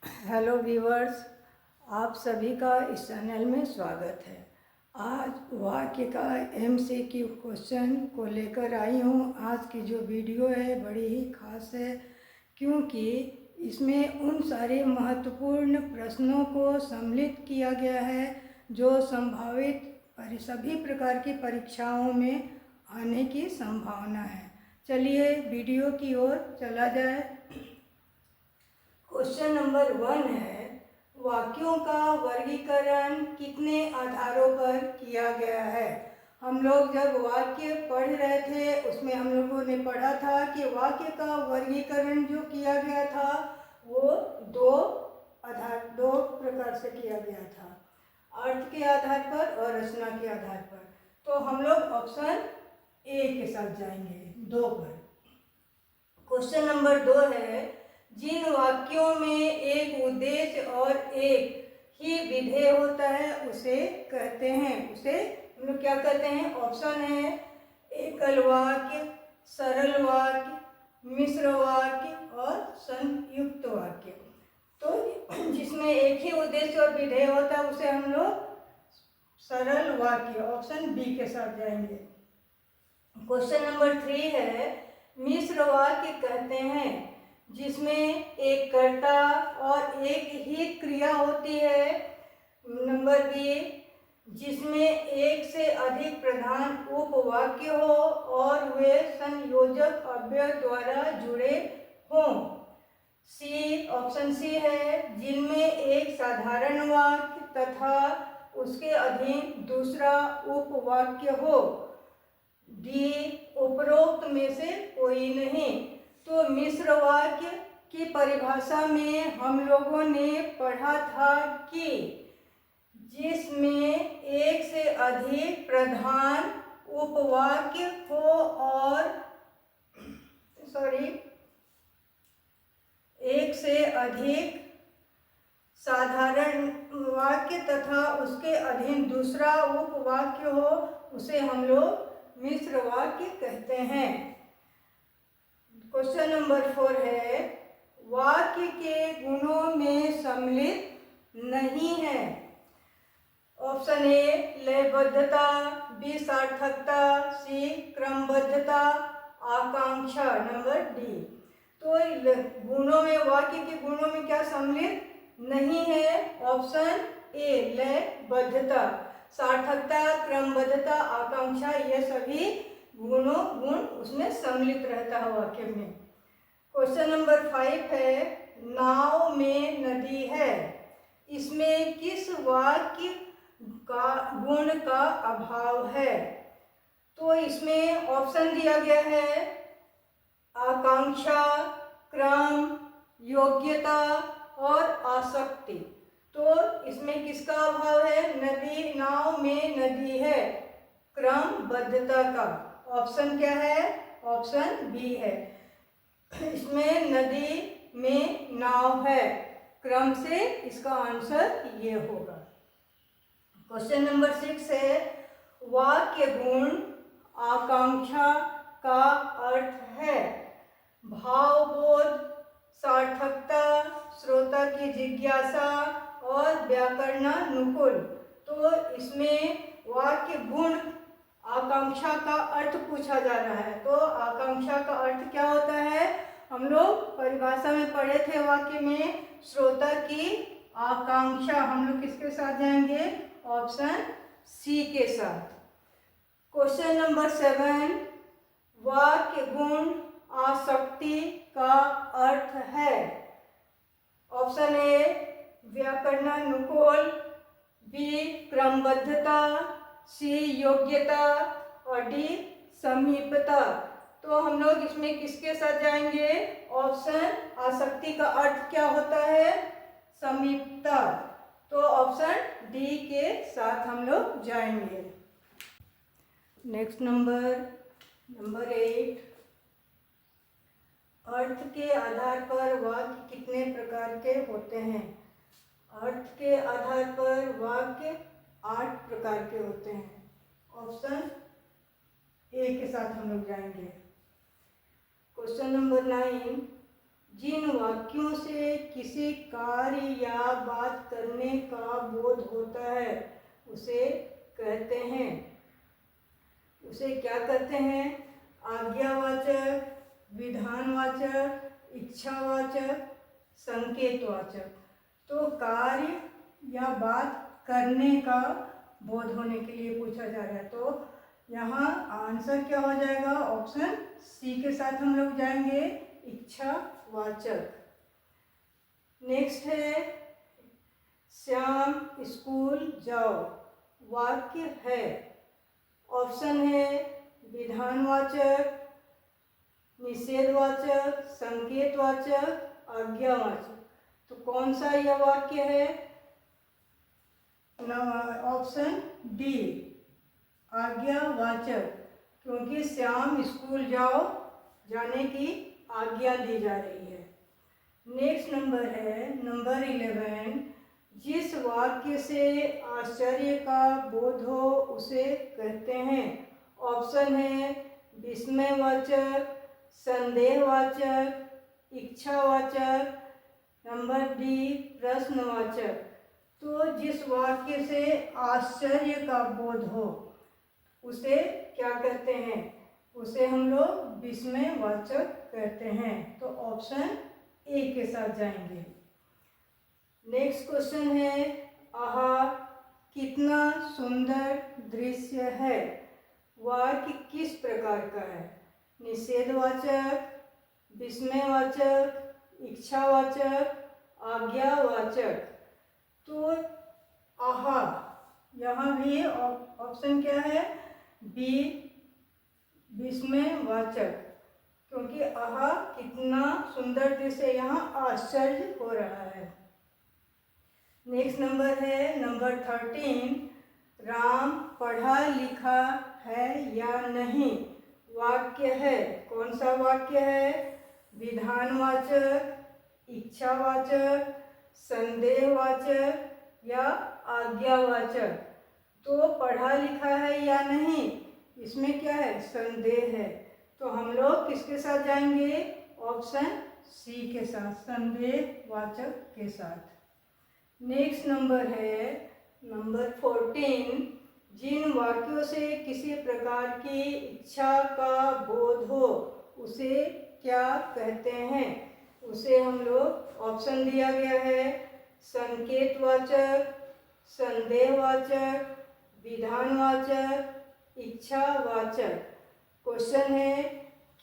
Hello viewers, आप सभी का इस चैनल में स्वागत है। आज वाक्य का एमसीक्यू क्वेश्चन को लेकर आई हूँ। आज की जो वीडियो है बड़ी ही खास है, क्योंकि इसमें उन सारे महत्वपूर्ण प्रश्नों को सम्मिलित किया गया है जो संभावित सभी प्रकार की परीक्षाओं में आने की संभावना है। चलिए वीडियो की ओर चला जाए। क्वेश्चन नंबर 1 है, वाक्यों का वर्गीकरण कितने आधारों पर किया गया है। हम लोग जब वाक्य पढ़ रहे थे उसमें हम लोगों ने पढ़ा था कि वाक्य का वर्गीकरण जो किया गया था वो दो प्रकार से किया गया था, अर्थ के आधार पर और रचना के आधार पर। तो हम लोग ऑप्शन ए के साथ जाएंगे, 2 पर। क्वेश्चन नंबर 2 है, जिन वाक्यों में एक उद्देश्य और एक ही विधेय होता है उसे कहते हैं, उसे हम लोग क्या कहते हैं। ऑप्शन है एकल वाक्य, सरल वाक्य, मिश्र वाक्य और संयुक्त वाक्य। तो जिसमें एक ही उद्देश्य और विधेय होता है उसे हम लोग सरल वाक्य, ऑप्शन बी के साथ जाएंगे। क्वेश्चन नंबर 3 है, मिश्र वाक्य कहते हैं जिसमें एक कर्ता और एक ही क्रिया होती है। नंबर बी, जिसमें एक से अधिक प्रधान उपवाक्य हो और वे संयोजक अव्यय द्वारा जुड़े हों। सी, ऑप्शन सी है, जिनमें एक साधारण वाक्य तथा उसके अधीन दूसरा उपवाक्य हो। डी, उपरोक्त में से कोई नहीं। तो मिश्र वाक्य की परिभाषा में हम लोगों ने पढ़ा था कि जिसमें एक से अधिक प्रधान उपवाक्य हो और एक से अधिक साधारण वाक्य तथा उसके अधीन दूसरा उपवाक्य हो, उसे हम लोग मिश्र वाक्य कहते हैं। क्वेश्चन नंबर 4 है, वाक्य के गुणों में सम्मिलित नहीं है। ऑप्शन ए लयबद्धता, बी सार्थकता, सी क्रमबद्धता, आकांक्षा। Number D. तो गुणों में, वाक्य के गुणों में क्या सम्मिलित नहीं है। ऑप्शन ए लयबद्धता, सार्थकता, क्रमबद्धता, आकांक्षा, ये सभी गुण उसमें सम्मिलित रहता है वाक्य में। क्वेश्चन नंबर 5 है, नाव में नदी है, इसमें किस वाक्य का गुण का अभाव है। तो इसमें ऑप्शन दिया गया है आकांक्षा, क्रम, योग्यता और आसक्ति। तो इसमें किसका अभाव है। नदी, नाव में नदी है, क्रमबद्धता का। ऑप्शन क्या है। ऑप्शन बी है, इसमें नदी में नाव है, क्रम से इसका आंसर ये होगा। क्वेश्चन नंबर 6 है, वाक्य गुण आकांक्षा का अर्थ है भावबोध, सार्थकता, श्रोता की जिज्ञासा और व्याकरणानुकूल। तो इसमें वाक्य गुण आकांक्षा का अर्थ पूछा जा रहा है। तो आकांक्षा का अर्थ क्या होता है, हम लोग परिभाषा में पढ़े थे वाक्य में, श्रोता की आकांक्षा। हम लोग किसके साथ जाएंगे। ऑप्शन सी के साथ। क्वेश्चन नंबर 7, वाक्य गुण आसक्ति का अर्थ है। ऑप्शन ए व्याकरणानुकूल, बी क्रमबद्धता, सी योग्यता और डी समीपता। तो हम लोग इसमें किसके साथ जाएंगे। ऑप्शन आसक्ति का अर्थ क्या होता है, समीपता। तो ऑप्शन डी के साथ हम लोग जाएंगे। नेक्स्ट नंबर 8, अर्थ के आधार पर वाक्य कितने प्रकार के होते हैं। अर्थ के आधार पर वाक्य 8 प्रकार के होते हैं। ऑप्शन ए के साथ हम लोग जाएंगे। क्वेश्चन नंबर 9, जिन वाक्यों से किसी कार्य या बात करने का बोध होता है उसे कहते हैं, उसे क्या कहते हैं? आज्ञावाचक, विधानवाचक, इच्छावाचक, संकेतवाचक। तो कार्य या बात करने का बोध होने के लिए पूछा जा रहा है, तो यहाँ आंसर क्या हो जाएगा? ऑप्शन सी के साथ हम लोग जाएंगे, इच्छावाचक। नेक्स्ट है श्याम स्कूल जाओ, वाक्य है, ऑप्शन है विधानवाचक, निषेधवाचक, संकेतवाचक, आज्ञावाचक। तो कौन सा यह वाक्य है? ऑप्शन डी, आज्ञावाचक, क्योंकि श्याम स्कूल जाओ, जाने की आज्ञा दी जा रही है। नेक्स्ट नंबर है नंबर 11, जिस वाक्य से आश्चर्य का बोध हो उसे कहते हैं। ऑप्शन है विस्मयवाचक, संदेहवाचक, इच्छावाचक, नंबर डी प्रश्नवाचक। तो जिस वाक्य से आश्चर्य का बोध हो उसे क्या कहते हैं? उसे हम लोग विस्मयवाचक कहते हैं। तो ऑप्शन ए के साथ जाएंगे। नेक्स्ट क्वेश्चन है, आहा कितना सुंदर दृश्य है, वाक्य किस प्रकार का है? निषेधवाचक, विस्मयवाचक, इच्छावाचक, आज्ञावाचक। तो आहा, यहाँ भी ऑप्शन क्या है? बी, विस्मयवाचक, क्योंकि आहा कितना सुंदर दृश्य, यहाँ आश्चर्य हो रहा है। नेक्स्ट नंबर है नंबर 13, राम पढ़ा लिखा है या नहीं, वाक्य है, कौन सा वाक्य है? विधानवाचक, इच्छावाचक, संदेहवाचक या आज्ञावाचक। तो पढ़ा लिखा है या नहीं, इसमें क्या है? संदेह है। तो हम लोग किसके साथ जाएंगे? ऑप्शन सी के साथ, संदेहवाचक के साथ। नेक्स्ट नंबर है नंबर 14, जिन वाक्यों से किसी प्रकार की इच्छा का बोध हो उसे क्या कहते हैं? उसे हम लोग ऑप्शन दिया गया है, संकेतवाचक, संदेहवाचक, विधानवाचक, इच्छावाचक। क्वेश्चन है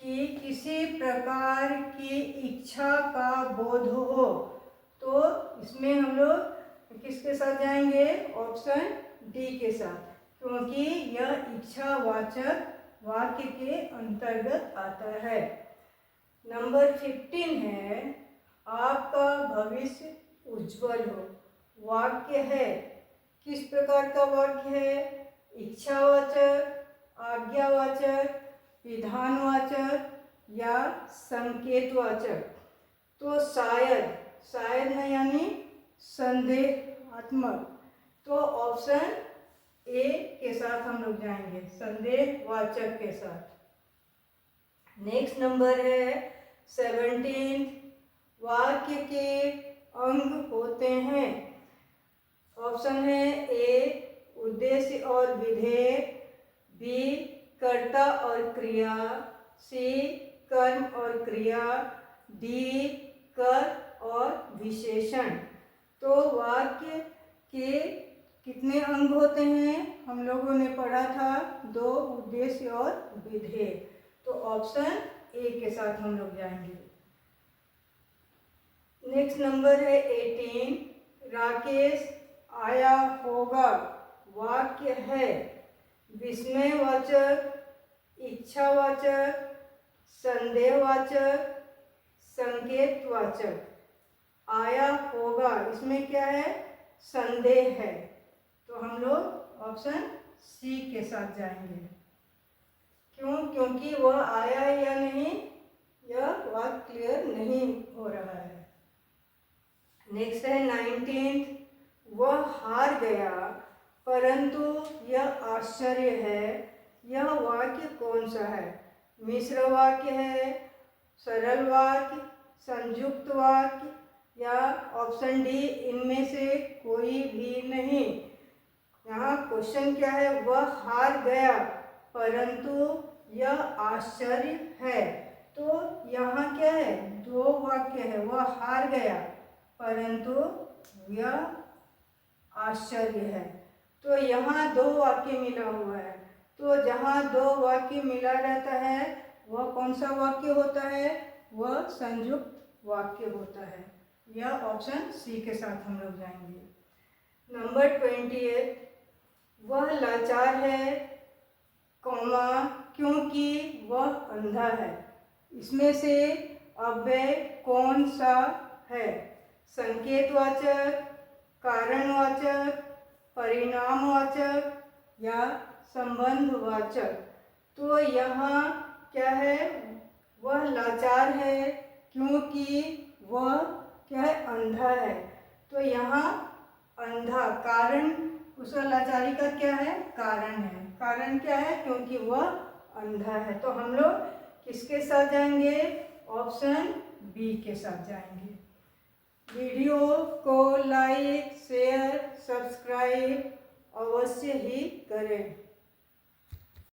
कि किसी प्रकार की इच्छा का बोध हो, तो इसमें हम लोग किसके साथ जाएंगे? ऑप्शन डी के साथ, क्योंकि यह इच्छावाचक वाक्य के अंतर्गत आता है। नंबर 15 है, आपका भविष्य उज्जवल हो, वाक्य है, किस प्रकार का वाक्य है? इच्छावाचक, आज्ञावाचक, विधानवाचक या संकेतवाचक। तो शायद, शायद न यानी संदेहात्मक। तो ऑप्शन ए के साथ हम लोग जाएंगे, संदेहवाचक के साथ। नेक्स्ट नंबर है 17, वाक्य के अंग होते हैं। ऑप्शन है ए उद्देश्य और विधेय, बी कर्ता और क्रिया, सी कर्म और क्रिया, डी कर और विशेषण। तो वाक्य के कितने अंग होते हैं? हम लोगों ने पढ़ा था 2, उद्देश्य और विधेय। तो ऑप्शन ए के साथ हम लोग जाएंगे। नेक्स्ट नंबर है 18, राकेश आया होगा, वाक्य है, विस्मयवाचक, इच्छावाचक, संदेहवाचक, संकेतवाचक। आया होगा, इसमें क्या है? संदेह है। तो हम लोग ऑप्शन सी के साथ जाएंगे। क्यों? क्योंकि वह आया है या नहीं, यह बात क्लियर नहीं हो रहा है। नेक्स्ट है 19, वह हार गया परंतु यह आश्चर्य है, यह वाक्य कौन सा है? मिश्र वाक्य है, सरल वाक्य, संयुक्त वाक्य या ऑप्शन डी इनमें से कोई भी नहीं। यहाँ क्वेश्चन क्या है, वह हार गया परंतु यह आश्चर्य है। तो यहाँ क्या है, दो वाक्य है, वह हार गया परंतु यह आश्चर्य है। तो यहाँ दो वाक्य मिला हुआ है। तो जहाँ दो वाक्य मिला रहता है वह कौन सा वाक्य होता है, वह संयुक्त वाक्य होता है। यह ऑप्शन सी के साथ हम लोग जाएंगे। नंबर 28, वह लाचार है कौमा क्योंकि वह अंधा है। इसमें से अव्यय कौन सा है, संकेतवाचक, कारणवाचक, परिणामवाचक या संबंधवाचक। तो यहाँ क्या है, वह लाचार है क्योंकि वह क्या है, अंधा है। तो यहाँ अंधा कारण, उस लाचारी का क्या है, कारण है। कारण क्या है, क्योंकि वह अंधा है। तो हम लोग किसके साथ जाएंगे, ऑप्शन बी के साथ जाएंगे। वीडियो को लाइक, शेयर, सब्सक्राइब अवश्य ही करें।